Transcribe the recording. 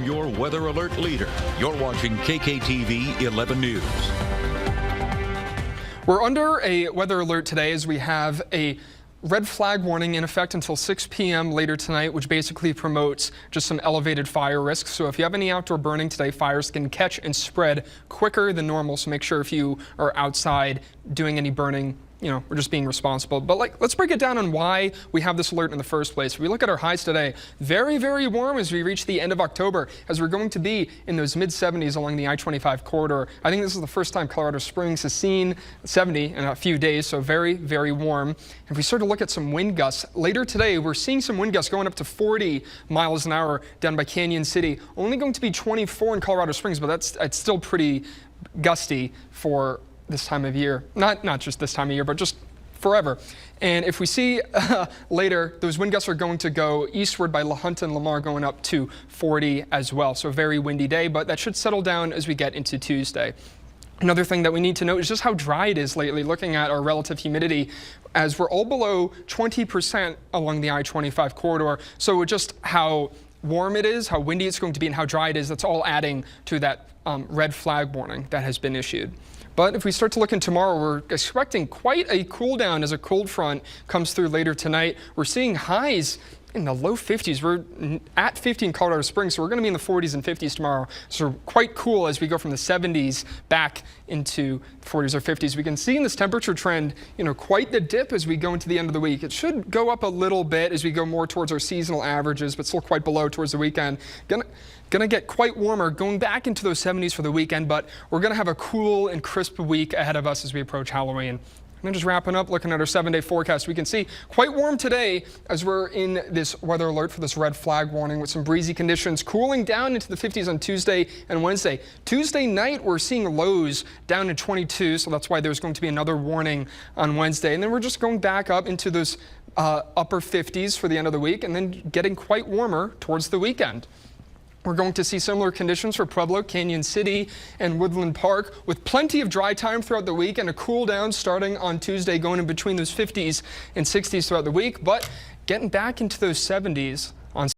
your weather alert leader. You're watching KKTV 11 News. We're under a weather alert today as we have a red flag warning in effect until 6 p.m. later tonight, which basically promotes just some elevated fire risks. So if you have any outdoor burning today, fires can catch and spread quicker than normal. So make sure if you are outside doing any burning, we're just being responsible. But let's break it down on why we have this alert in the first place. If we look at our highs today, very, very warm as we reach the end of October, as we're going to be in those mid-70s along the I-25 corridor. I think this is the first time Colorado Springs has seen 70 in a few days, so very, very warm. If we start to look at some wind gusts, later today, we're seeing some wind gusts going up to 40 miles an hour down by Canyon City. Only going to be 24 in Colorado Springs, but it's still pretty gusty for this time of year. Not just this time of year, but just forever. And if we see later, those wind gusts are going to go eastward by La Junta and Lamar, going up to 40 as well. So a very windy day, but that should settle down as we get into Tuesday. Another thing that we need to note is just how dry it is lately, looking at our relative humidity, as we're all below 20% along the I-25 corridor. So just how warm it is, how windy it's going to be, and how dry it is, that's all adding to that red flag warning that has been issued. But if we start to look in tomorrow, we're expecting quite a cool down as a cold front comes through later tonight. We're seeing highs in the low 50s. We're at 50 in Colorado Springs, so we're going to be in the 40s and 50s tomorrow. So quite cool as we go from the 70s back into 40s or 50s. We can see in this temperature trend, quite the dip as we go into the end of the week. It should go up a little bit as we go more towards our seasonal averages, but still quite below towards the weekend. Gonna get quite warmer, going back into those 70s for the weekend, but we're gonna have a cool and crisp week ahead of us as we approach Halloween. And then just wrapping up, looking at our 7-day forecast, we can see quite warm today as we're in this weather alert for this red flag warning with some breezy conditions, cooling down into the 50s on Tuesday and Wednesday. Tuesday night, we're seeing lows down to 22, so that's why there's going to be another warning on Wednesday. And then we're just going back up into those upper 50s for the end of the week, and then getting quite warmer towards the weekend. We're going to see similar conditions for Pueblo, Canyon City, and Woodland Park, with plenty of dry time throughout the week and a cool down starting on Tuesday, going in between those 50s and 60s throughout the week, but getting back into those 70s